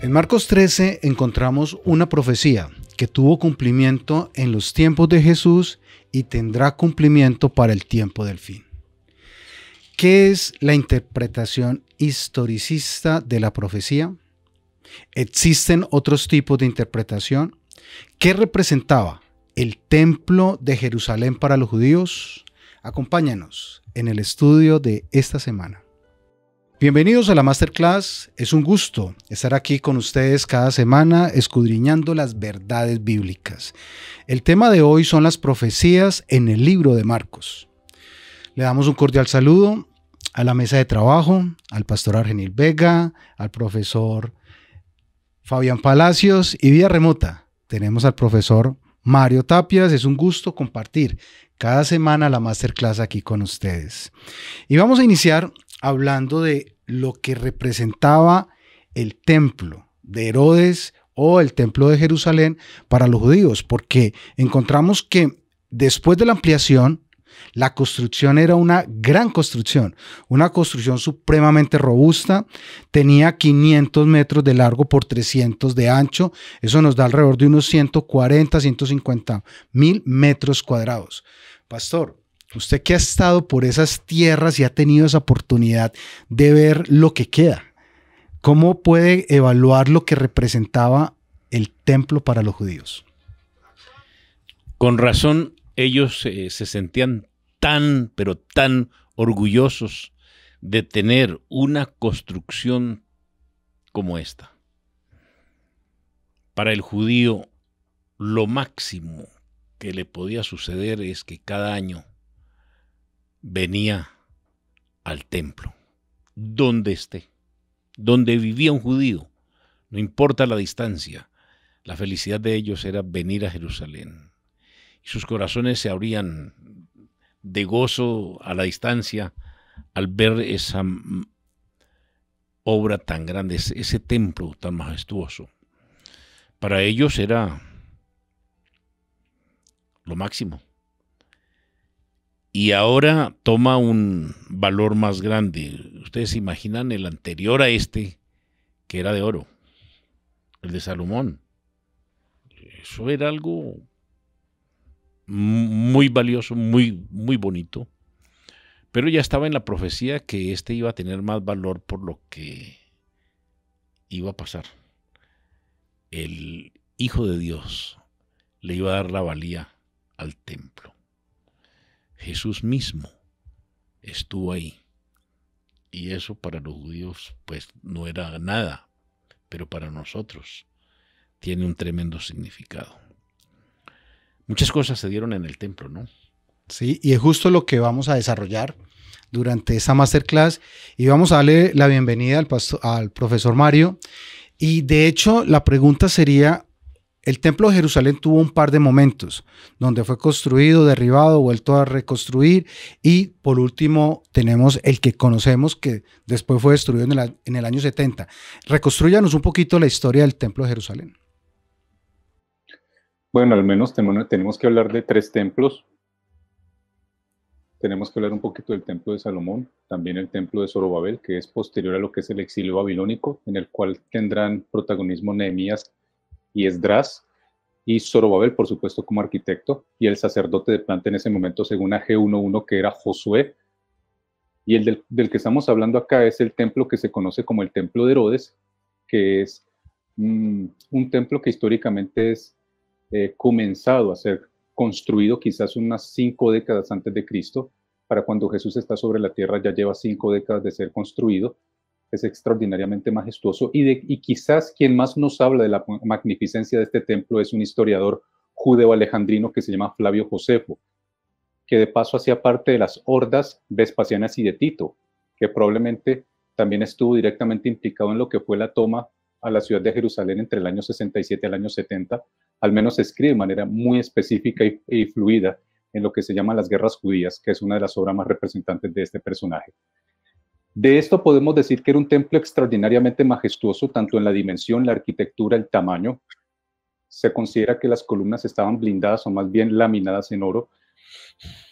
En Marcos 13 encontramos una profecía que tuvo cumplimiento en los tiempos de Jesús y tendrá cumplimiento para el tiempo del fin. ¿Qué es la interpretación historicista de la profecía? ¿Existen otros tipos de interpretación? ¿Qué representaba el templo de Jerusalén para los judíos? Acompáñanos en el estudio de esta semana. Bienvenidos a la Masterclass. Es un gusto estar aquí con ustedes cada semana escudriñando las verdades bíblicas. El tema de hoy son las profecías en el libro de Marcos. Le damos un cordial saludo a la mesa de trabajo, al pastor Argenil Vega, al profesor Fabián Palacios y vía remota tenemos al profesor Mario Tapias. Es un gusto compartir cada semana la Masterclass aquí con ustedes. Y vamos a iniciar hablando de lo que representaba el templo de Herodes o el templo de Jerusalén para los judíos, porque encontramos que después de la ampliación, la construcción era una gran construcción, una construcción supremamente robusta, tenía 500 metros de largo por 300 de ancho, eso nos da alrededor de unos 140, 150 mil metros cuadrados. Pastor, usted que ha estado por esas tierras y ha tenido esa oportunidad de ver lo que queda, ¿cómo puede evaluar lo que representaba el templo para los judíos? Con razón, ellos se sentían tan, pero tan orgullosos de tener una construcción como esta. Para el judío, lo máximo que le podía suceder es que cada año venía al templo, donde esté, donde vivía un judío, no importa la distancia, la felicidad de ellos era venir a Jerusalén. Y sus corazones se abrían de gozo a la distancia al ver esa obra tan grande, ese templo tan majestuoso. Para ellos era lo máximo. Y ahora toma un valor más grande. Ustedes se imaginan el anterior a este, que era de oro, el de Salomón. Eso era algo muy valioso, muy bonito. Pero ya estaba en la profecía que este iba a tener más valor por lo que iba a pasar. El Hijo de Dios le iba a dar la valía al templo. Jesús mismo estuvo ahí. Y eso para los judíos pues no era nada, pero para nosotros tiene un tremendo significado. Muchas cosas se dieron en el templo, ¿no? Sí, y es justo lo que vamos a desarrollar durante esta Masterclass. Y vamos a darle la bienvenida al profesor Mario. Y de hecho la pregunta sería: el templo de Jerusalén tuvo un par de momentos donde fue construido, derribado, vuelto a reconstruir, y por último tenemos el que conocemos que después fue destruido en el año 70. Reconstrúyanos un poquito la historia del templo de Jerusalén. Bueno, al menos tenemos que hablar de tres templos. Tenemos que hablar un poquito del templo de Salomón, también el templo de Zorobabel, que es posterior a lo que es el exilio babilónico, en el cual tendrán protagonismo Nehemías y Esdras, y Zorobabel, por supuesto, como arquitecto, y el sacerdote de planta en ese momento, según AG 1.1, que era Josué. Y el del que estamos hablando acá es el templo que se conoce como el templo de Herodes, que es un templo que históricamente es comenzado a ser construido quizás unas 5 décadas antes de Cristo. Para cuando Jesús está sobre la tierra ya lleva 5 décadas de ser construido. Es extraordinariamente majestuoso y quizás quien más nos habla de la magnificencia de este templo es un historiador judeo-alejandrino que se llama Flavio Josefo, que de paso hacía parte de las hordas vespasianas y de Tito, que probablemente también estuvo directamente implicado en lo que fue la toma a la ciudad de Jerusalén entre el año 67 al año 70, al menos escribe de manera muy específica y fluida en lo que se llama las guerras judías, que es una de las obras más representantes de este personaje. De esto podemos decir que era un templo extraordinariamente majestuoso, tanto en la dimensión, la arquitectura, el tamaño. Se considera que las columnas estaban blindadas o más bien laminadas en oro,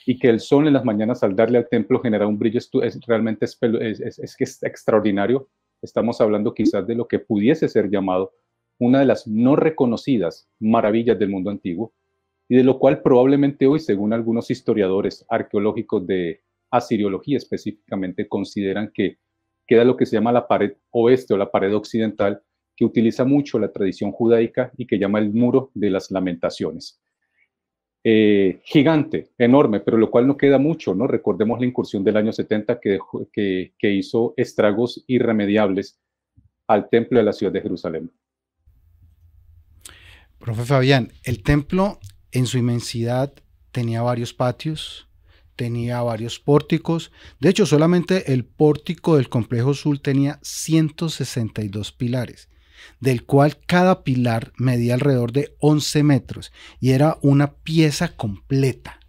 y que el sol en las mañanas al darle al templo genera un brillo realmente es extraordinario. Estamos hablando quizás de lo que pudiese ser llamado una de las no reconocidas maravillas del mundo antiguo, y de lo cual probablemente hoy, según algunos historiadores arqueológicos de asiriología específicamente, consideran que queda lo que se llama la pared oeste o la pared occidental, que utiliza mucho la tradición judaica y que llama el Muro de las Lamentaciones. Gigante, enorme, pero lo cual no queda mucho, ¿no? Recordemos la incursión del año 70 que hizo estragos irremediables al templo de la ciudad de Jerusalén. Profe Fabián, el templo en su inmensidad tenía varios patios, tenía varios pórticos. De hecho, solamente el pórtico del complejo sur tenía 162 pilares, del cual cada pilar medía alrededor de 11 metros y era una pieza completa.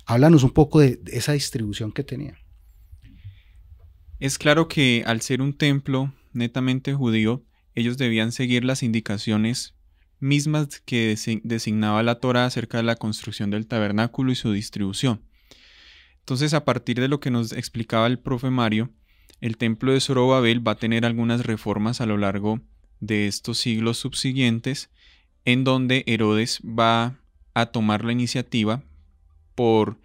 Háblanos un poco de esa distribución que tenía. Es claro que al ser un templo netamente judío, ellos debían seguir las indicaciones mismas que designaba la Torá acerca de la construcción del tabernáculo y su distribución. Entonces, a partir de lo que nos explicaba el profe Mario, el templo de Zorobabel va a tener algunas reformas a lo largo de estos siglos subsiguientes, en donde Herodes va a tomar la iniciativa por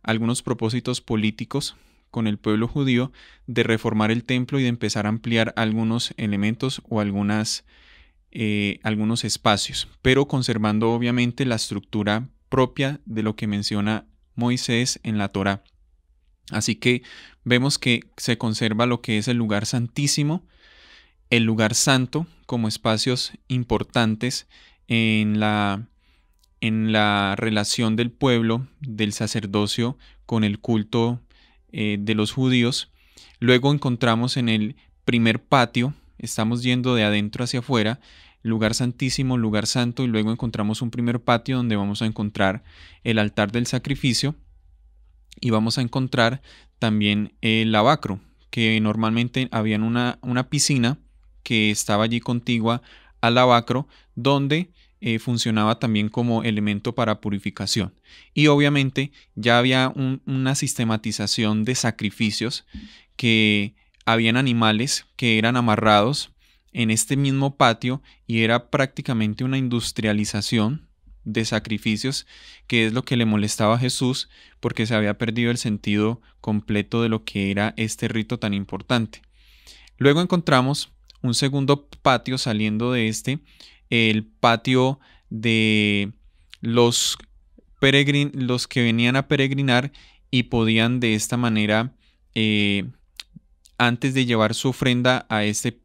algunos propósitos políticos con el pueblo judío de reformar el templo y de empezar a ampliar algunos elementos o algunos espacios, pero conservando obviamente la estructura propia de lo que menciona Moisés en la Torá. Así que vemos que se conserva lo que es el lugar santísimo, el lugar santo, como espacios importantes en la relación del pueblo, del sacerdocio con el culto de los judíos. Luego encontramos en el primer patio, estamos yendo de adentro hacia afuera, lugar santísimo, lugar santo, y luego encontramos un primer patio donde vamos a encontrar el altar del sacrificio y vamos a encontrar también el lavacro, que normalmente había una piscina que estaba allí contigua al lavacro, donde funcionaba también como elemento para purificación. Y obviamente ya había una sistematización de sacrificios, que habían animales que eran amarrados en este mismo patio y era prácticamente una industrialización de sacrificios, que es lo que le molestaba a Jesús, porque se había perdido el sentido completo de lo que era este rito tan importante. Luego encontramos un segundo patio saliendo de el patio de los que venían a peregrinar y podían de esta manera, antes de llevar su ofrenda a este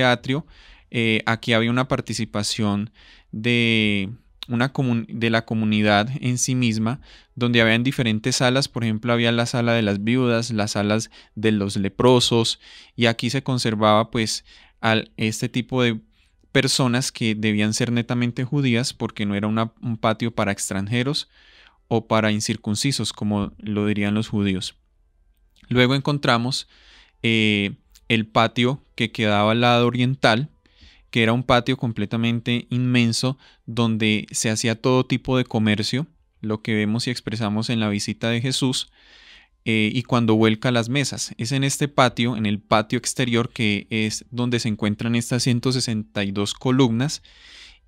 atrio, aquí había una participación de la comunidad en sí misma, donde habían diferentes salas. Por ejemplo, había la sala de las viudas, las salas de los leprosos, y aquí se conservaba pues este tipo de personas que debían ser netamente judías, porque no era un patio para extranjeros o para incircuncisos, como lo dirían los judíos. Luego encontramos el patio que quedaba al lado oriental, que era un patio completamente inmenso donde se hacía todo tipo de comercio, lo que vemos y expresamos en la visita de Jesús, y cuando vuelca las mesas. Es en este patio, en el patio exterior, que es donde se encuentran estas 162 columnas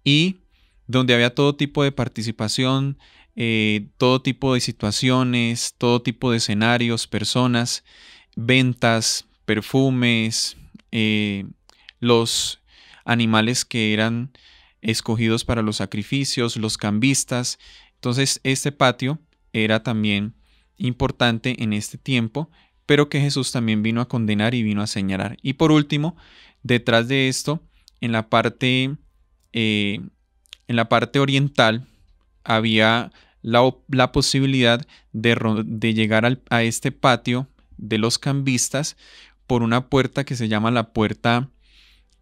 y donde había todo tipo de participación, todo tipo de situaciones, todo tipo de escenarios, personas, ventas, perfumes, los animales que eran escogidos para los sacrificios, los cambistas. Entonces este patio era también importante en este tiempo, pero que Jesús también vino a condenar y vino a señalar. Y por último, detrás de esto, en la parte oriental, había la posibilidad de llegar a este patio de los cambistas por una puerta que se llama la puerta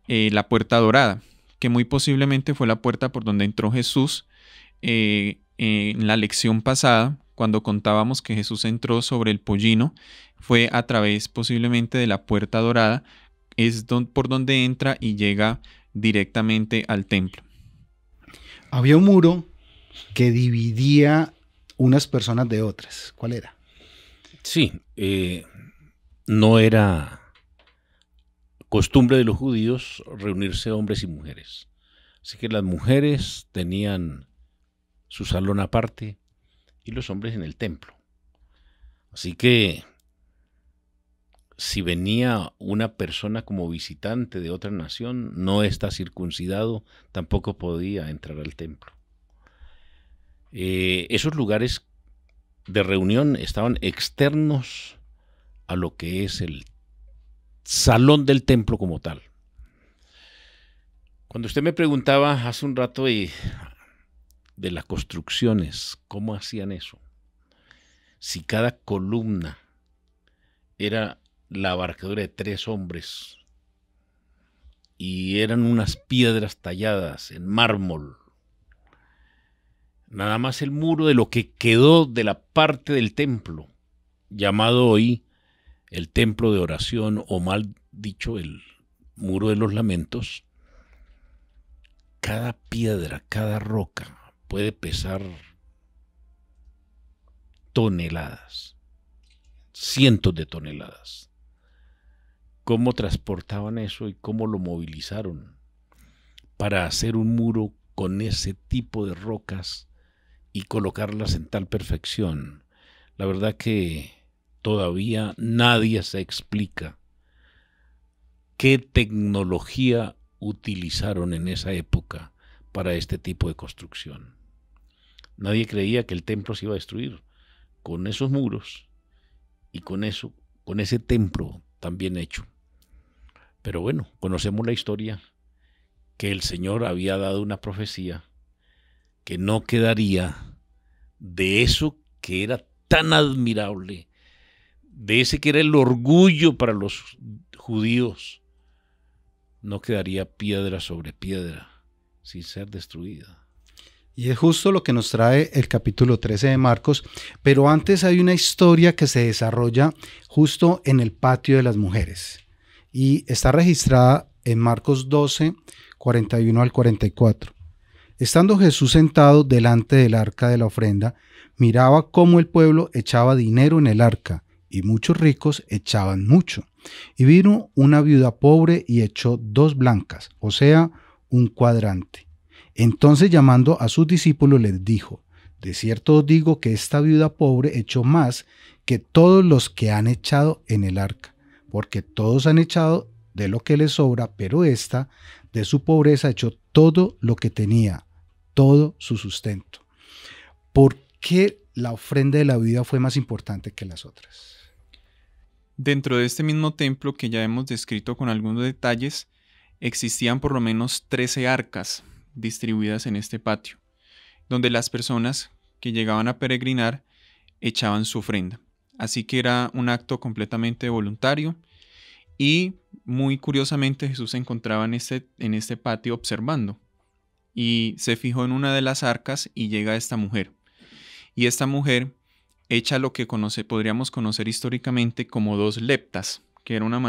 dorada, que muy posiblemente fue la puerta por donde entró Jesús en la lección pasada, cuando contábamos que Jesús entró sobre el pollino. Fue a través posiblemente de la puerta dorada, es por donde entra y llega directamente al templo. Había un muro que dividía unas personas de otras. ¿Cuál era? Sí, no era costumbre de los judíos reunirse hombres y mujeres. Así que las mujeres tenían su salón aparte y los hombres en el templo. Así que si venía una persona como visitante de otra nación, no está circuncidado, tampoco podía entrar al templo. Esos lugares de reunión estaban externos a lo que es el salón del templo como tal. Cuando usted me preguntaba hace un rato de las construcciones, ¿cómo hacían eso? Si cada columna era la abarcadura de 3 hombres y eran unas piedras talladas en mármol, nada más el muro de lo que quedó de la parte del templo, llamado hoy el templo de oración, o mal dicho, el muro de los lamentos, cada piedra, cada roca puede pesar toneladas, cientos de toneladas. ¿Cómo transportaban eso y cómo lo movilizaron para hacer un muro con ese tipo de rocas y colocarlas en tal perfección? La verdad que todavía nadie se explica qué tecnología utilizaron en esa época para este tipo de construcción. Nadie creía que el templo se iba a destruir con esos muros y con ese templo tan bien hecho. Pero bueno, conocemos la historia, que el Señor había dado una profecía que no quedaría de eso que era tan admirable, de ese que era el orgullo para los judíos, no quedaría piedra sobre piedra sin ser destruida. Y es justo lo que nos trae el capítulo 13 de Marcos, pero antes hay una historia que se desarrolla justo en el patio de las mujeres y está registrada en Marcos 12, 41 al 44. Estando Jesús sentado delante del arca de la ofrenda, miraba cómo el pueblo echaba dinero en el arca, y muchos ricos echaban mucho. Y vino una viuda pobre y echó 2 blancas, o sea, un cuadrante. Entonces, llamando a sus discípulos, les dijo: de cierto os digo que esta viuda pobre echó más que todos los que han echado en el arca, porque todos han echado de lo que les sobra, pero ésta de su pobreza echó todo lo que tenía, todo su sustento. ¿Por qué la ofrenda de la viuda fue más importante que las otras? Dentro de este mismo templo que ya hemos descrito con algunos detalles, existían por lo menos 13 arcas distribuidas en este patio, donde las personas que llegaban a peregrinar echaban su ofrenda. Así que era un acto completamente voluntario y muy curiosamente Jesús se encontraba en este patio observando y se fijó en una de las arcas y llega esta mujer. Y esta mujer echa lo que podríamos conocer históricamente como 2 leptas, que era una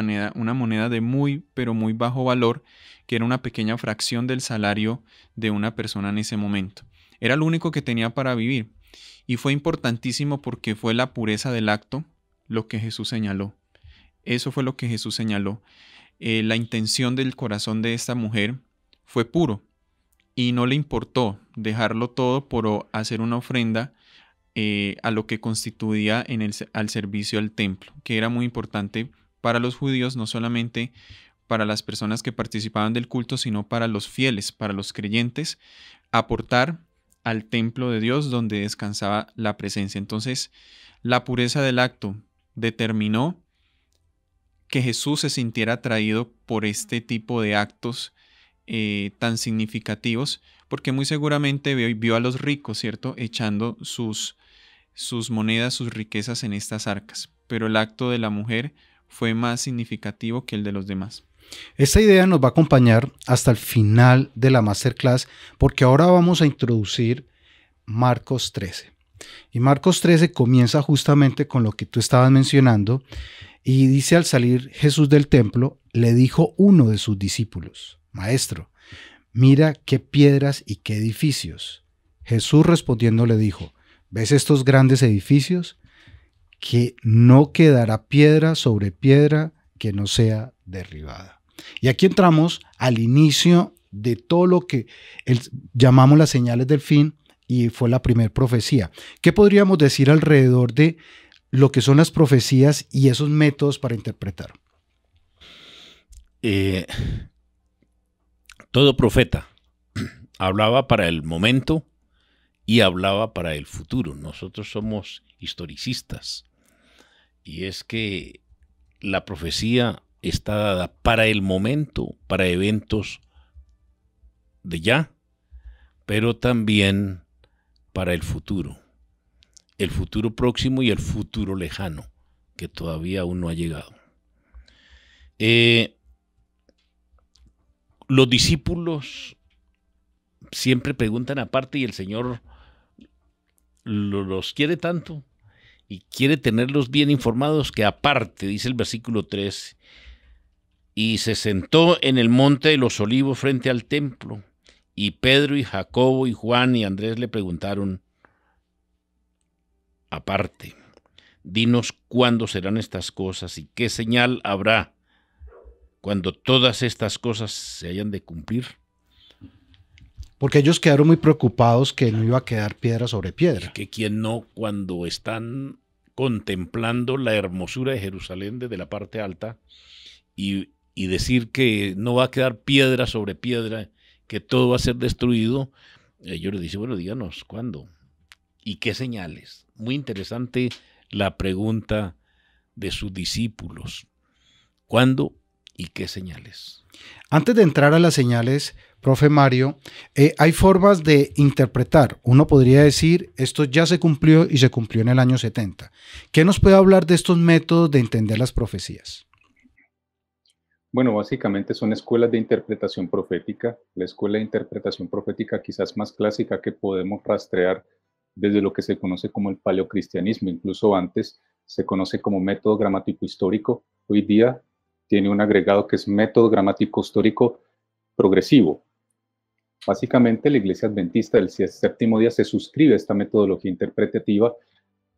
moneda de muy, pero muy bajo valor, que era una pequeña fracción del salario de una persona en ese momento. Era lo único que tenía para vivir. Y fue importantísimo porque fue la pureza del acto lo que Jesús señaló. Eso fue lo que Jesús señaló. La intención del corazón de esta mujer fue puro y no le importó dejarlo todo por hacer una ofrenda a lo que constituía al servicio al templo, que era muy importante para los judíos, no solamente para las personas que participaban del culto, sino para los fieles, para los creyentes, aportar al templo de Dios donde descansaba la presencia. Entonces, la pureza del acto determinó que Jesús se sintiera atraído por este tipo de actos tan significativos, porque muy seguramente vio a los ricos, ¿cierto?, echando sus monedas, sus riquezas en estas arcas, pero el acto de la mujer fue más significativo que el de los demás. Esta idea nos va a acompañar hasta el final de la masterclass, porque ahora vamos a introducir Marcos 13. Y Marcos 13 comienza justamente con lo que tú estabas mencionando, y dice: al salir Jesús del templo, le dijo uno de sus discípulos: Maestro, mira qué piedras y qué edificios. Jesús respondiendo le dijo: ¿ves estos grandes edificios? Que no quedará piedra sobre piedra que no sea derribada. Y aquí entramos al inicio de todo lo que llamamos las señales del fin, y fue la primera profecía. ¿Qué podríamos decir alrededor de lo que son las profecías y esos métodos para interpretar? Todo profeta hablaba para el momento y hablaba para el futuro. Nosotros somos historicistas, y es que la profecía está dada para el momento, para eventos de ya, pero también para el futuro próximo y el futuro lejano, que todavía aún no ha llegado. Los discípulos siempre preguntan aparte, y el Señor los quiere tanto y quiere tenerlos bien informados que aparte, dice el versículo 3, y se sentó en el monte de los olivos frente al templo, y Pedro y Jacobo y Juan y Andrés le preguntaron aparte: dinos cuándo serán estas cosas y qué señal habrá cuando todas estas cosas se hayan de cumplir. Porque ellos quedaron muy preocupados que no iba a quedar piedra sobre piedra. Que quien no, cuando están contemplando la hermosura de Jerusalén desde la parte alta y decir que no va a quedar piedra sobre piedra, que todo va a ser destruido, ellos les dicen, bueno, díganos cuándo y qué señales. Muy interesante la pregunta de sus discípulos. ¿Cuándo y qué señales? Antes de entrar a las señales, profe Mario, hay formas de interpretar. Uno podría decir, esto ya se cumplió y se cumplió en el año 70. ¿Qué nos puede hablar de estos métodos de entender las profecías? Bueno, básicamente son escuelas de interpretación profética. La escuela de interpretación profética quizás más clásica que podemos rastrear desde lo que se conoce como el paleocristianismo, incluso antes se conoce como método gramático histórico. Hoy día tiene un agregado que es método gramático histórico progresivo. Básicamente la Iglesia Adventista del Séptimo Día se suscribe a esta metodología interpretativa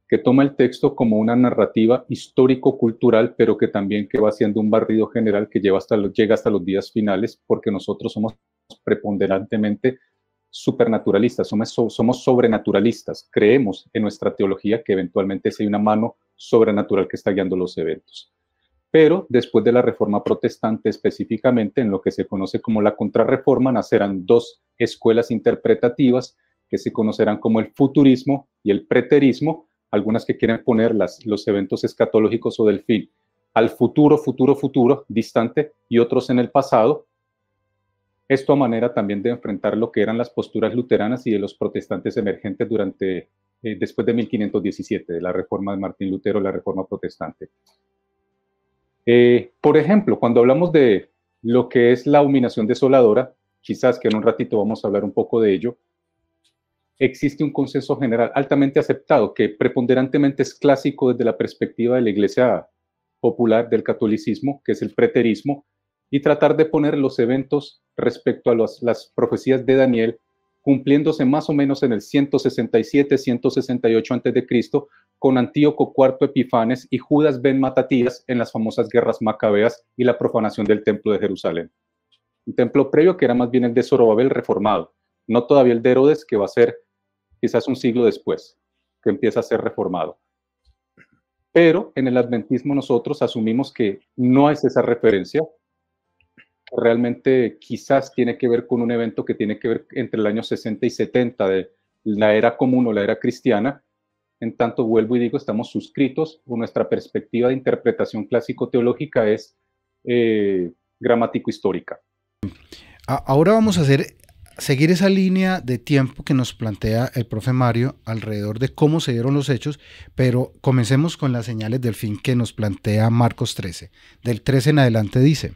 que toma el texto como una narrativa histórico-cultural, pero que también que va haciendo un barrido general que llega hasta los días finales, porque nosotros somos preponderantemente supernaturalistas, somos sobrenaturalistas. Creemos en nuestra teología que eventualmente hay una mano sobrenatural que está guiando los eventos. Pero después de la Reforma Protestante, específicamente en lo que se conoce como la Contrarreforma, nacerán dos escuelas interpretativas que se conocerán como el futurismo y el preterismo, algunas que quieren poner los eventos escatológicos o del fin al futuro, distante, y otros en el pasado. Esto a manera también de enfrentar lo que eran las posturas luteranas y de los protestantes emergentes después de 1517, de la Reforma de Martín Lutero, la Reforma Protestante. Por ejemplo, cuando hablamos de lo que es la abominación desoladora, quizás que en un ratito vamos a hablar un poco de ello, existe un consenso general altamente aceptado que preponderantemente es clásico desde la perspectiva de la Iglesia popular del catolicismo, que es el preterismo, y tratar de poner los eventos respecto a las profecías de Daniel cumpliéndose más o menos en el 167, 168 a.C., con Antíoco IV Epifanes y Judas ben Matatías en las famosas guerras macabeas y la profanación del templo de Jerusalén. Un templo previo que era más bien el de Zorobabel reformado, no todavía el de Herodes, que va a ser quizás un siglo después, que empieza a ser reformado. Pero en el adventismo nosotros asumimos que no es esa referencia, realmente quizás tiene que ver con un evento que tiene que ver entre el año 60 y 70 de la era común o la era cristiana. En tanto, vuelvo y digo, estamos suscritos, o nuestra perspectiva de interpretación clásico-teológica es gramático-histórica. Ahora vamos a seguir esa línea de tiempo que nos plantea el profe Mario alrededor de cómo se dieron los hechos, pero comencemos con las señales del fin que nos plantea Marcos 13. Del 13 en adelante dice: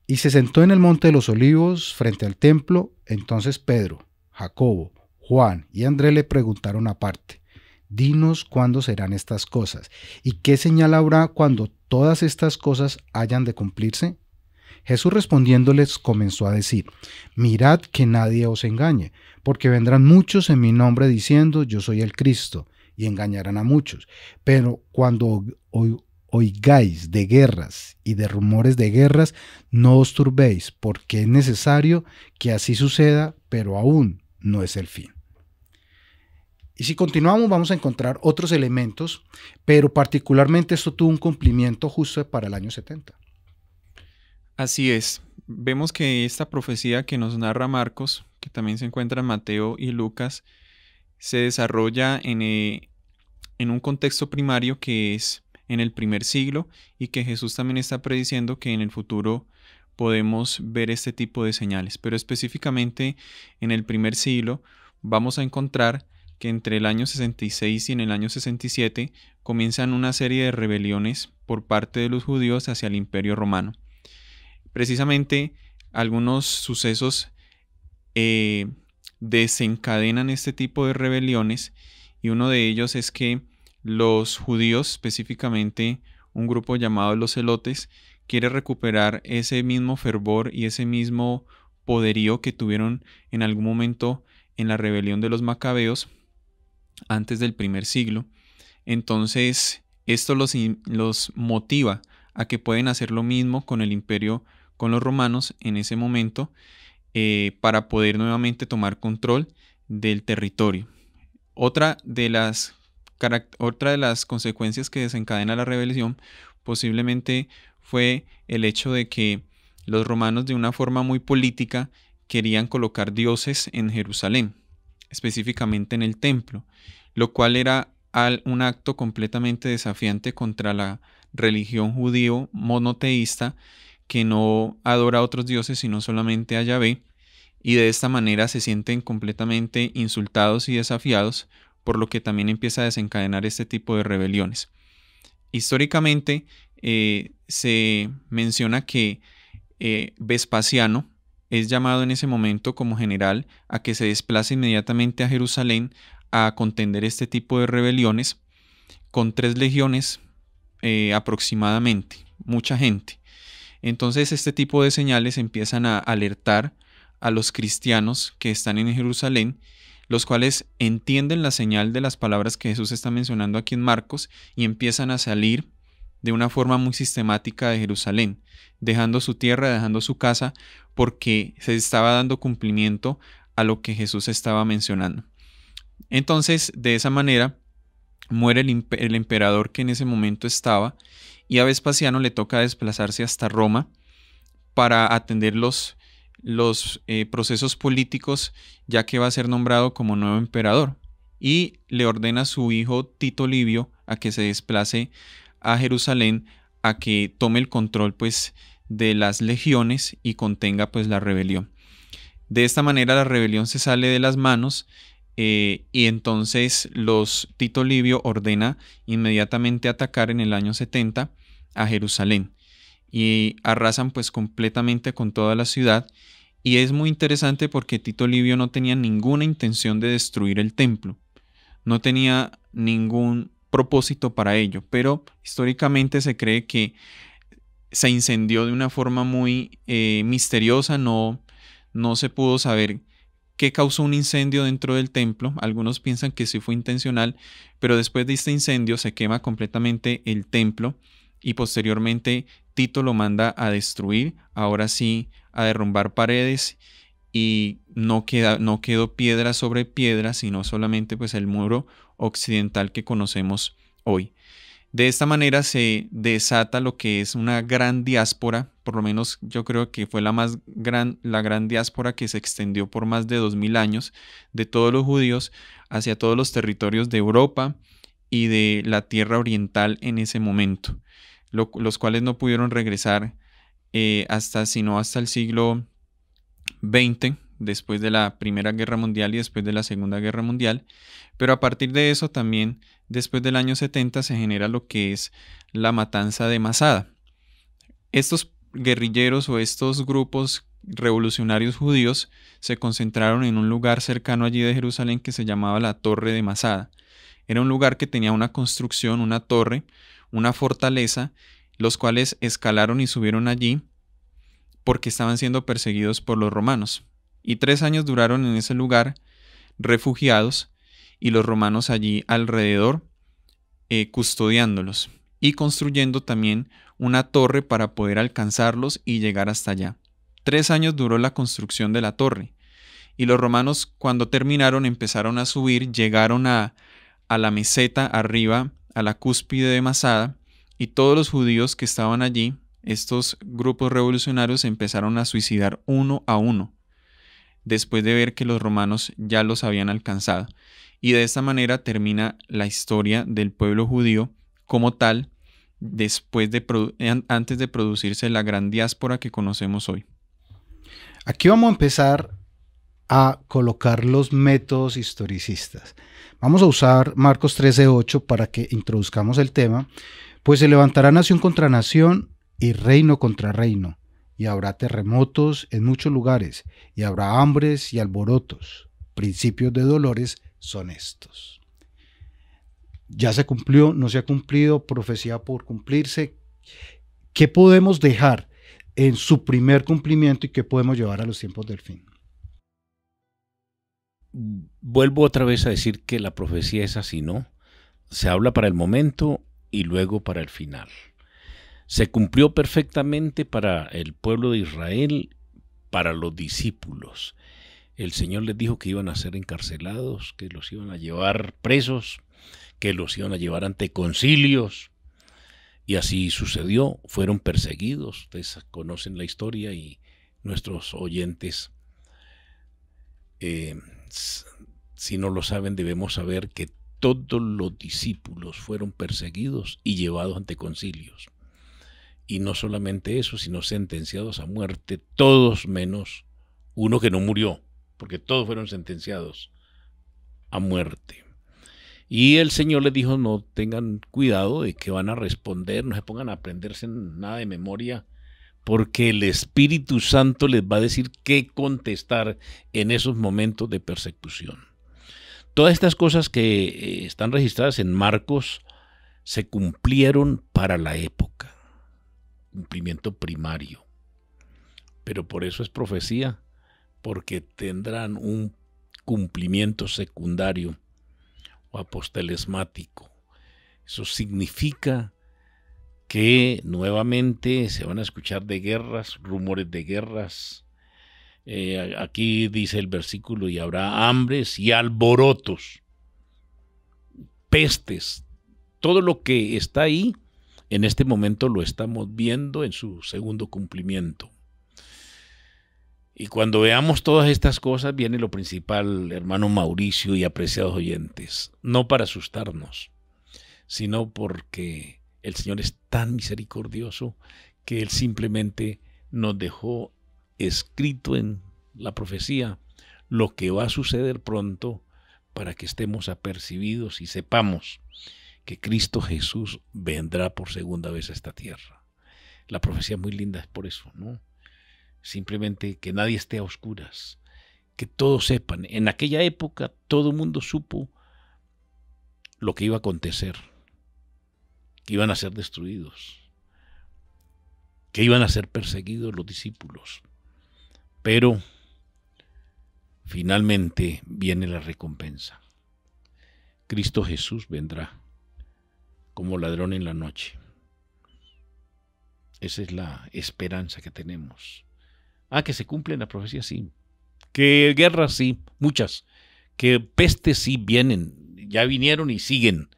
y se sentó en el monte de los olivos frente al templo. Entonces Pedro, Jacobo, Juan y Andrés le preguntaron aparte: dinos cuándo serán estas cosas y qué señal habrá cuando todas estas cosas hayan de cumplirse. Jesús respondiéndoles comenzó a decir: mirad que nadie os engañe, porque vendrán muchos en mi nombre diciendo yo soy el Cristo, y engañarán a muchos. Pero cuando oigáis de guerras y de rumores de guerras, no os turbéis, porque es necesario que así suceda, pero aún no es el fin. Y si continuamos vamos a encontrar otros elementos, pero particularmente esto tuvo un cumplimiento justo para el año 70. Así es. Vemos que esta profecía que nos narra Marcos, que también se encuentra en Mateo y Lucas, se desarrolla en un contexto primario que es en el primer siglo y que Jesús también está prediciendo que en el futuro podemos ver este tipo de señales. Pero específicamente en el primer siglo vamos a encontrar que entre el año 66 y en el año 67 comienzan una serie de rebeliones por parte de los judíos hacia el Imperio Romano. Precisamente algunos sucesos desencadenan este tipo de rebeliones y uno de ellos es que los judíos, específicamente un grupo llamado los celotes, quiere recuperar ese mismo fervor y ese mismo poderío que tuvieron en algún momento en la rebelión de los macabeos antes del primer siglo. Entonces esto los motiva a que pueden hacer lo mismo con el imperio, con los romanos en ese momento, para poder nuevamente tomar control del territorio. Otra de las consecuencias que desencadena la rebelión posiblemente fue el hecho de que los romanos, de una forma muy política, querían colocar dioses en Jerusalén, específicamente en el templo, lo cual era un acto completamente desafiante contra la religión judío monoteísta, que no adora a otros dioses sino solamente a Yahvé, y de esta manera se sienten completamente insultados y desafiados, por lo que también empieza a desencadenar este tipo de rebeliones. Históricamente se menciona que Vespasiano es llamado en ese momento como general a que se desplace inmediatamente a Jerusalén a contender este tipo de rebeliones con 3 legiones aproximadamente, mucha gente. Entonces este tipo de señales empiezan a alertar a los cristianos que están en Jerusalén, los cuales entienden la señal de las palabras que Jesús está mencionando aquí en Marcos y empiezan a salir de una forma muy sistemática de Jerusalén, dejando su tierra, dejando su casa, porque se estaba dando cumplimiento a lo que Jesús estaba mencionando. Entonces, de esa manera, muere el emperador que en ese momento estaba, y a Vespasiano le toca desplazarse hasta Roma para atender los procesos políticos, ya que va a ser nombrado como nuevo emperador, y le ordena a su hijo Tito Livio a que se desplace a Jerusalén, a que tome el control pues de las legiones y contenga pues la rebelión. De esta manera la rebelión se sale de las manos, y entonces Tito Livio ordena inmediatamente atacar en el año 70 a Jerusalén y arrasan pues completamente con toda la ciudad. Y es muy interesante porque Tito Livio no tenía ninguna intención de destruir el templo, no tenía ningún propósito para ello, pero históricamente se cree que se incendió de una forma muy misteriosa. No se pudo saber qué causó un incendio dentro del templo. Algunos piensan que sí fue intencional, pero después de este incendio se quema completamente el templo y posteriormente Tito lo manda a destruir, ahora sí a derrumbar paredes, y no quedó piedra sobre piedra, sino solamente pues el muro occidental que conocemos hoy. De esta manera se desata lo que es una gran diáspora, por lo menos yo creo que fue la gran diáspora que se extendió por más de 2000 años de todos los judíos hacia todos los territorios de Europa y de la tierra oriental en ese momento, los cuales no pudieron regresar hasta el siglo XX, después de la Primera Guerra Mundial y después de la Segunda Guerra Mundial. Pero a partir de eso también, después del año 70, se genera lo que es la matanza de Masada. Estos guerrilleros o estos grupos revolucionarios judíos se concentraron en un lugar cercano allí de Jerusalén que se llamaba la Torre de Masada. Era un lugar que tenía una construcción, una torre, una fortaleza, los cuales escalaron y subieron allí porque estaban siendo perseguidos por los romanos. Y 3 años duraron en ese lugar, refugiados, y los romanos allí alrededor custodiándolos. y construyendo también una torre para poder alcanzarlos y llegar hasta allá. 3 años duró la construcción de la torre. Y los romanos, cuando terminaron, empezaron a subir, llegaron a la meseta arriba, a la cúspide de Masada, y todos los judíos que estaban allí, estos grupos revolucionarios, se empezaron a suicidar uno a uno, después de ver que los romanos ya los habían alcanzado. Y de esta manera termina la historia del pueblo judío como tal, antes de producirse la gran diáspora que conocemos hoy. Aquí vamos a empezar a colocar los métodos historicistas. Vamos a usar Marcos 13:8 para que introduzcamos el tema. Pues se levantará nación contra nación y reino contra reino, y habrá terremotos en muchos lugares, y habrá hambres y alborotos. Principios de dolores son estos. ¿Ya se cumplió? ¿No se ha cumplido? ¿Profecía por cumplirse? ¿Qué podemos dejar en su primer cumplimiento y qué podemos llevar a los tiempos del fin? Vuelvo otra vez a decir que la profecía es así, ¿no? Se habla para el momento y luego para el final. Se cumplió perfectamente para el pueblo de Israel, para los discípulos. El Señor les dijo que iban a ser encarcelados, que los iban a llevar presos, que los iban a llevar ante concilios. Y así sucedió, fueron perseguidos. Ustedes conocen la historia y nuestros oyentes, si no lo saben, debemos saber que todos los discípulos fueron perseguidos y llevados ante concilios. Y no solamente eso, sino sentenciados a muerte, todos menos uno que no murió, porque todos fueron sentenciados a muerte. Y el Señor les dijo, no tengan cuidado de que van a responder, no se pongan a aprenderse nada de memoria, porque el Espíritu Santo les va a decir qué contestar en esos momentos de persecución. Todas estas cosas que están registradas en Marcos se cumplieron para la época, cumplimiento primario. Pero por eso es profecía, porque tendrán un cumplimiento secundario o apostelesmático. Eso significa que nuevamente se van a escuchar de guerras, rumores de guerras. Aquí dice el versículo, y habrá hambres y alborotos, pestes. Todo lo que está ahí, en este momento lo estamos viendo en su segundo cumplimiento. Y cuando veamos todas estas cosas, viene lo principal, hermano Mauricio y apreciados oyentes, no para asustarnos, sino porque el Señor es tan misericordioso que Él simplemente nos dejó escrito en la profecía lo que va a suceder pronto para que estemos apercibidos y sepamos que Cristo Jesús vendrá por segunda vez a esta tierra. La profecía es muy linda, es por eso, ¿no? Simplemente que nadie esté a oscuras, que todos sepan. En aquella época todo el mundo supo lo que iba a acontecer, que iban a ser destruidos, que iban a ser perseguidos los discípulos. Pero finalmente viene la recompensa. Cristo Jesús vendrá como ladrón en la noche. Esa es la esperanza que tenemos. Que se cumple la profecía, sí. Que guerras, sí, muchas. Que pestes, sí, vienen, ya vinieron y siguen.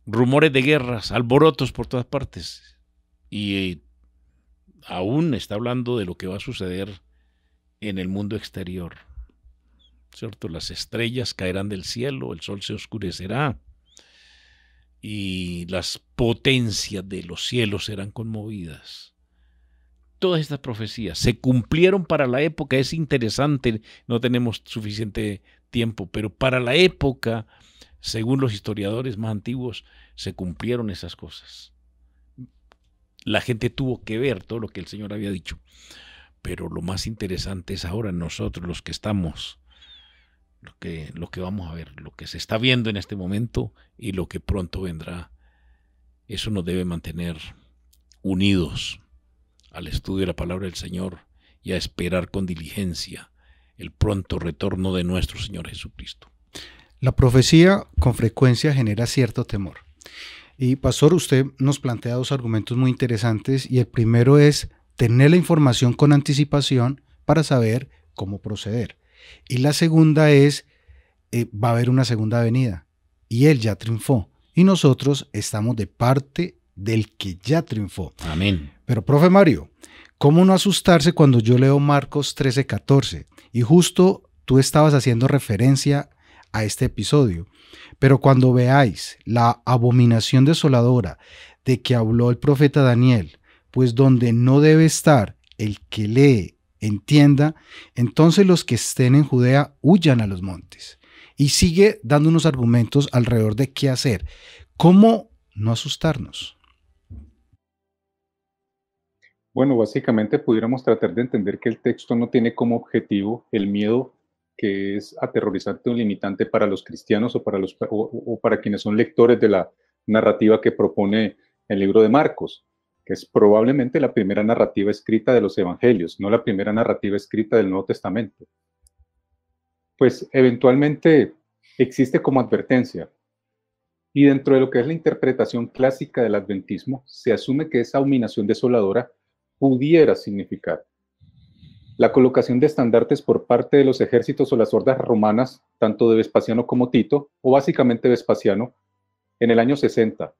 Rumores de guerras, alborotos por todas partes. Y aún está hablando de lo que va a suceder en el mundo exterior, ¿cierto? Las estrellas caerán del cielo, el sol se oscurecerá y las potencias de los cielos serán conmovidas. Todas estas profecías se cumplieron para la época. Es interesante, no tenemos suficiente tiempo, pero para la época, según los historiadores más antiguos, se cumplieron esas cosas. La gente tuvo que ver todo lo que el Señor había dicho. Pero lo más interesante es ahora nosotros los que estamos, lo que vamos a ver, lo que se está viendo en este momento y lo que pronto vendrá. Eso nos debe mantener unidos al estudio de la palabra del Señor y a esperar con diligencia el pronto retorno de nuestro Señor Jesucristo. La profecía con frecuencia genera cierto temor. Y pastor, usted nos plantea dos argumentos muy interesantes y el primero es tener la información con anticipación para saber cómo proceder. Y la segunda es, va a haber una segunda venida y él ya triunfó y nosotros estamos de parte del que ya triunfó. Amén. Pero, profe Mario, ¿cómo no asustarse cuando yo leo Marcos 13:14? Y justo tú estabas haciendo referencia a este episodio. Pero cuando veáis la abominación desoladora de que habló el profeta Daniel, pues donde no debe estar el que lee, entienda, entonces los que estén en Judea huyan a los montes. Y sigue dando unos argumentos alrededor de qué hacer. ¿Cómo no asustarnos? Bueno, básicamente pudiéramos tratar de entender que el texto no tiene como objetivo el miedo que es aterrorizante o limitante para los cristianos o para quienes son lectores de la narrativa que propone el libro de Marcos, que es probablemente la primera narrativa escrita de los evangelios, no la primera narrativa escrita del Nuevo Testamento. Pues eventualmente existe como advertencia. Y dentro de lo que es la interpretación clásica del adventismo, se asume que esa abominación desoladora pudiera significar la colocación de estandartes por parte de los ejércitos o las hordas romanas, tanto de Vespasiano como Tito, o básicamente Vespasiano, en el año 60.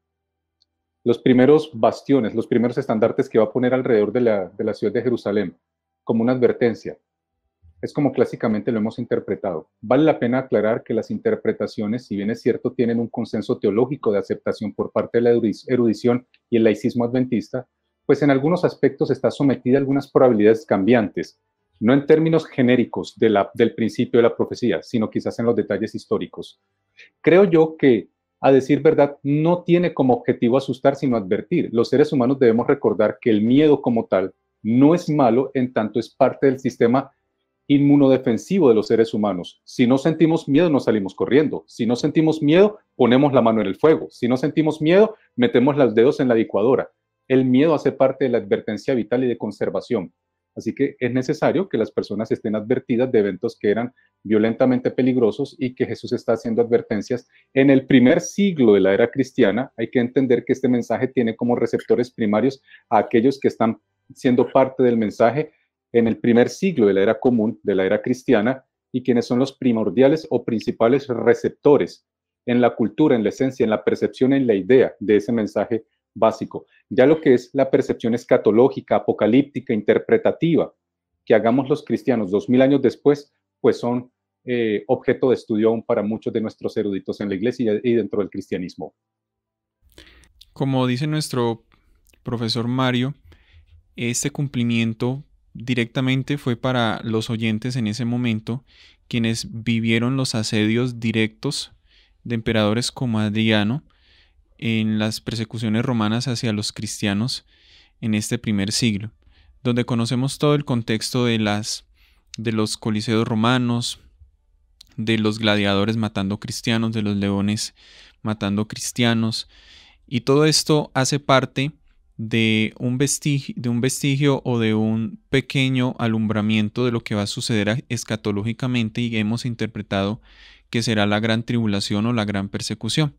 Los primeros bastiones, los primeros estandartes que va a poner alrededor de la ciudad de Jerusalén, como una advertencia. Es como clásicamente lo hemos interpretado. Vale la pena aclarar que las interpretaciones, si bien es cierto, tienen un consenso teológico de aceptación por parte de la erudición y el laicismo adventista, pues en algunos aspectos está sometida a algunas probabilidades cambiantes, no en términos genéricos del principio de la profecía, sino quizás en los detalles históricos. Creo yo que, a decir verdad, no tiene como objetivo asustar, sino advertir. Los seres humanos debemos recordar que el miedo como tal no es malo en tanto es parte del sistema inmunodefensivo de los seres humanos. Si no sentimos miedo, no salimos corriendo. Si no sentimos miedo, ponemos la mano en el fuego. Si no sentimos miedo, metemos los dedos en la licuadora. El miedo hace parte de la advertencia vital y de conservación. Así que es necesario que las personas estén advertidas de eventos que eran violentamente peligrosos y que Jesús está haciendo advertencias. En el primer siglo de la era cristiana, hay que entender que este mensaje tiene como receptores primarios a aquellos que están siendo parte del mensaje en el primer siglo de la era común, de la era cristiana, y quienes son los primordiales o principales receptores en la cultura, en la esencia, en la percepción, en la idea de ese mensaje básico. Ya lo que es la percepción escatológica, apocalíptica, interpretativa, que hagamos los cristianos 2000 años después, pues son objeto de estudio aún para muchos de nuestros eruditos en la iglesia y dentro del cristianismo. Como dice nuestro profesor Mario, este cumplimiento directamente fue para los oyentes en ese momento, quienes vivieron los asedios directos de emperadores como Adriano en las persecuciones romanas hacia los cristianos en este primer siglo, donde conocemos todo el contexto de los coliseos romanos, de los gladiadores matando cristianos, de los leones matando cristianos, y todo esto hace parte de un vestigio o de un pequeño alumbramiento de lo que va a suceder escatológicamente, y hemos interpretado que será la gran tribulación o la gran persecución,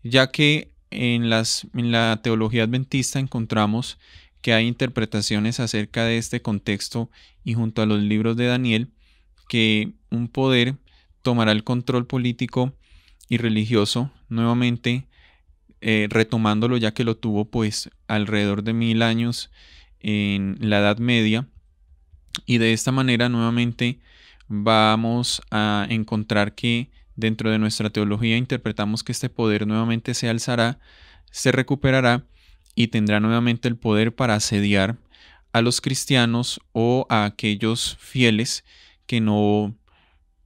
ya que en la teología adventista encontramos que hay interpretaciones acerca de este contexto, y junto a los libros de Daniel, que un poder tomará el control político y religioso nuevamente, retomándolo ya que lo tuvo pues alrededor de 1000 años en la Edad Media, y de esta manera nuevamente vamos a encontrar que dentro de nuestra teología interpretamos que este poder nuevamente se alzará, se recuperará y tendrá nuevamente el poder para asediar a los cristianos o a aquellos fieles que no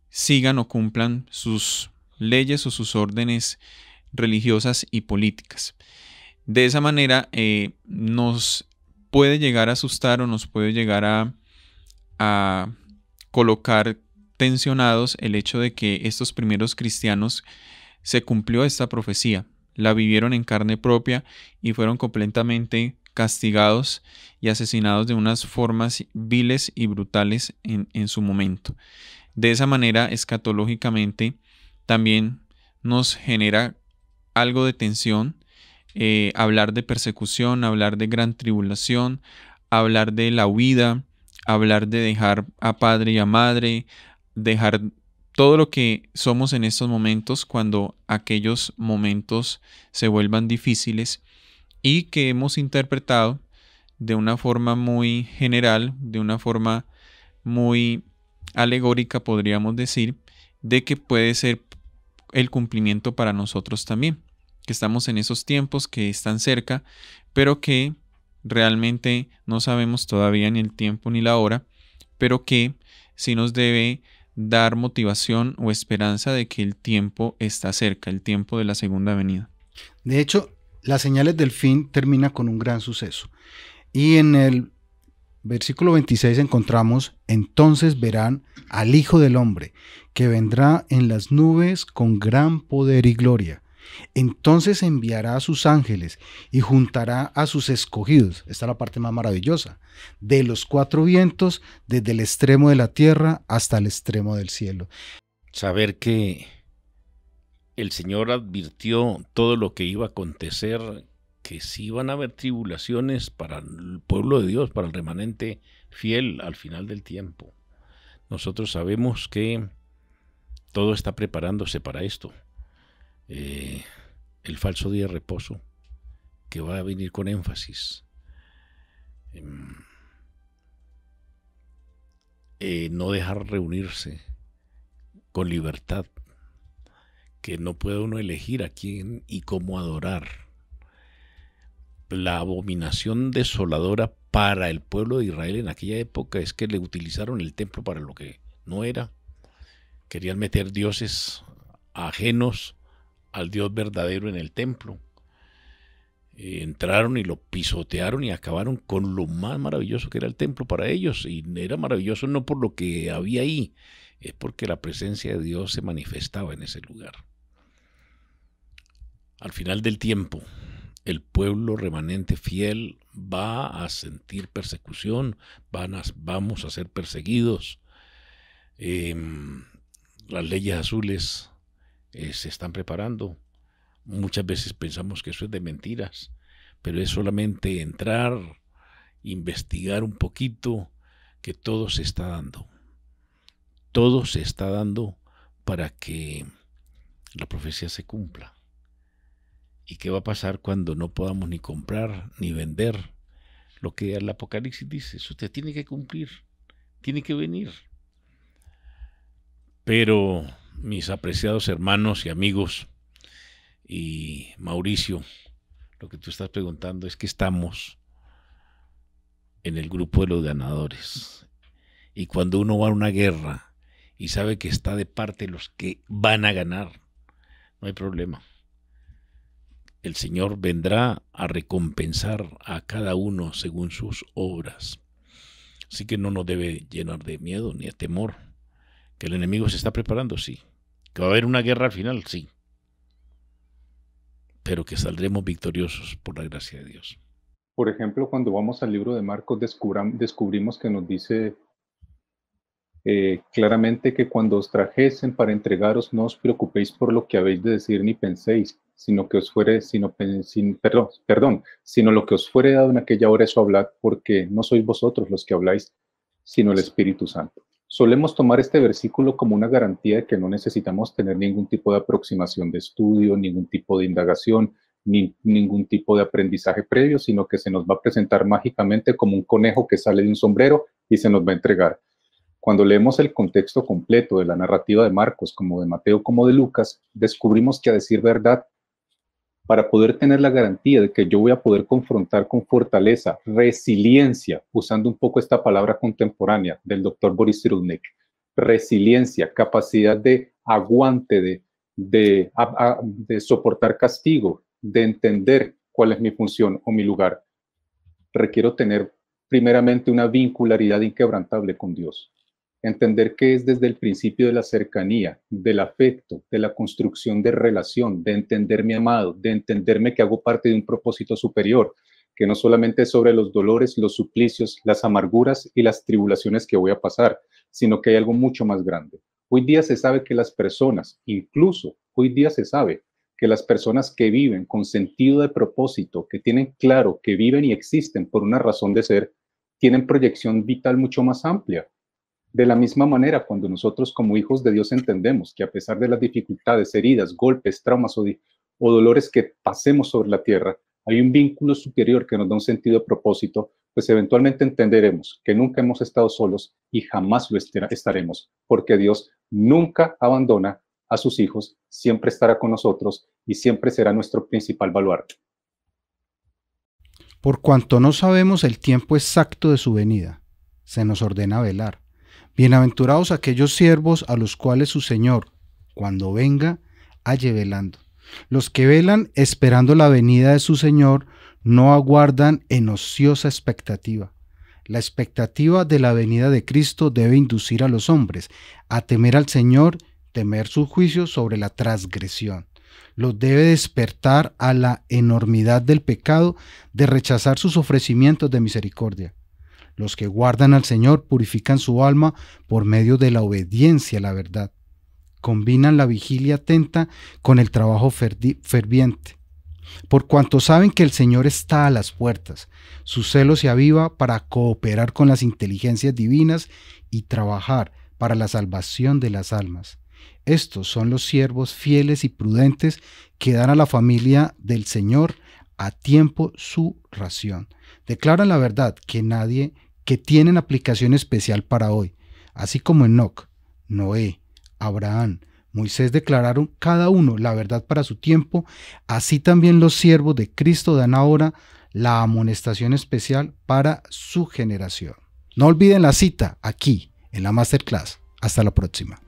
sigan o cumplan sus leyes o sus órdenes religiosas y políticas. De esa manera nos puede llegar a asustar o nos puede llegar a colocar tensionados el hecho de que estos primeros cristianos se cumplió esta profecía, la vivieron en carne propia y fueron completamente castigados y asesinados de unas formas viles y brutales en su momento. De esa manera, escatológicamente, también nos genera algo de tensión hablar de persecución, hablar de gran tribulación, hablar de la huida, hablar de dejar a padre y a madre, dejar todo lo que somos en estos momentos cuando aquellos momentos se vuelvan difíciles y que hemos interpretado de una forma muy general, de una forma muy alegórica, podríamos decir, de que puede ser el cumplimiento para nosotros también, que estamos en esos tiempos que están cerca, pero que realmente no sabemos todavía ni el tiempo ni la hora, pero que sí nos debe dar motivación o esperanza de que el tiempo está cerca, el tiempo de la segunda venida. De hecho, las señales del fin termina con un gran suceso. Y en el versículo 26 encontramos: entonces verán al Hijo del Hombre, que vendrá en las nubes con gran poder y gloria. Entonces enviará a sus ángeles y juntará a sus escogidos. Esta es la parte más maravillosa. De los cuatro vientos, desde el extremo de la tierra hasta el extremo del cielo. Saber que el Señor advirtió todo lo que iba a acontecer, que sí iban a haber tribulaciones para el pueblo de Dios, para el remanente fiel al final del tiempo. Nosotros sabemos que todo está preparándose para esto. El falso día de reposo, que va a venir con énfasis. No dejar reunirse con libertad, que no puede uno elegir a quién y cómo adorar. La abominación desoladora para el pueblo de Israel en aquella época es que le utilizaron el templo para lo que no era. Querían meter dioses ajenos al Dios verdadero en el templo. Entraron y lo pisotearon y acabaron con lo más maravilloso que era el templo para ellos. Y era maravilloso no por lo que había ahí, es porque la presencia de Dios se manifestaba en ese lugar. Al final del tiempo, el pueblo remanente fiel va a sentir persecución, vamos a ser perseguidos. Las leyes azules se están preparando. Muchas veces pensamos que eso es de mentiras, pero es solamente entrar, investigar un poquito, que todo se está dando. Todo se está dando para que la profecía se cumpla. ¿Y qué va a pasar cuando no podamos ni comprar ni vender? Lo que el Apocalipsis dice, eso usted tiene que cumplir, tiene que venir. Pero, mis apreciados hermanos y amigos, y Mauricio, lo que tú estás preguntando es que estamos en el grupo de los ganadores. Y cuando uno va a una guerra y sabe que está de parte de los que van a ganar, no hay problema. El Señor vendrá a recompensar a cada uno según sus obras. Así que no nos debe llenar de miedo ni de temor. ¿Que el enemigo se está preparando? Sí. ¿Que va a haber una guerra al final? Sí. Pero que saldremos victoriosos por la gracia de Dios. Por ejemplo, cuando vamos al libro de Marcos, descubrimos que nos dice claramente que cuando os trajesen para entregaros, no os preocupéis por lo que habéis de decir ni penséis, sino que os fuere, sino lo que os fuere dado en aquella hora, eso hablad, porque no sois vosotros los que habláis, sino el Espíritu Santo. Solemos tomar este versículo como una garantía de que no necesitamos tener ningún tipo de aproximación de estudio, ningún tipo de indagación, ni ningún tipo de aprendizaje previo, sino que se nos va a presentar mágicamente como un conejo que sale de un sombrero y se nos va a entregar. Cuando leemos el contexto completo de la narrativa de Marcos, como de Mateo, como de Lucas, descubrimos que, a decir verdad, para poder tener la garantía de que yo voy a poder confrontar con fortaleza, resiliencia, usando un poco esta palabra contemporánea del doctor Boris Cyrulnik, resiliencia, capacidad de aguante, de soportar castigo, de entender cuál es mi función o mi lugar, requiero tener primeramente una vincularidad inquebrantable con Dios. Entender que es desde el principio de la cercanía, del afecto, de la construcción de relación, de entenderme amado, de entenderme que hago parte de un propósito superior, que no solamente es sobre los dolores, los suplicios, las amarguras y las tribulaciones que voy a pasar, sino que hay algo mucho más grande. Hoy día se sabe que las personas, incluso hoy día se sabe que las personas que viven con sentido de propósito, que tienen claro que viven y existen por una razón de ser, tienen proyección vital mucho más amplia. De la misma manera, cuando nosotros como hijos de Dios entendemos que a pesar de las dificultades, heridas, golpes, traumas o dolores que pasemos sobre la tierra, hay un vínculo superior que nos da un sentido de propósito, pues eventualmente entenderemos que nunca hemos estado solos y jamás lo estaremos, porque Dios nunca abandona a sus hijos, siempre estará con nosotros y siempre será nuestro principal baluarte. Por cuanto no sabemos el tiempo exacto de su venida, se nos ordena velar. Bienaventurados aquellos siervos a los cuales su Señor, cuando venga, halle velando. Los que velan esperando la venida de su Señor no aguardan en ociosa expectativa. La expectativa de la venida de Cristo debe inducir a los hombres a temer al Señor, temer su juicio sobre la transgresión. Los debe despertar a la enormidad del pecado de rechazar sus ofrecimientos de misericordia. Los que guardan al Señor purifican su alma por medio de la obediencia a la verdad. Combinan la vigilia atenta con el trabajo ferviente. Por cuanto saben que el Señor está a las puertas, su celo se aviva para cooperar con las inteligencias divinas y trabajar para la salvación de las almas. Estos son los siervos fieles y prudentes que dan a la familia del Señor a tiempo su ración. Declaran la verdad que tienen aplicación especial para hoy, así como Enoc, Noé, Abraham, Moisés declararon cada uno la verdad para su tiempo, así también los siervos de Cristo dan ahora la amonestación especial para su generación. No olviden la cita aquí en la Masterclass. Hasta la próxima.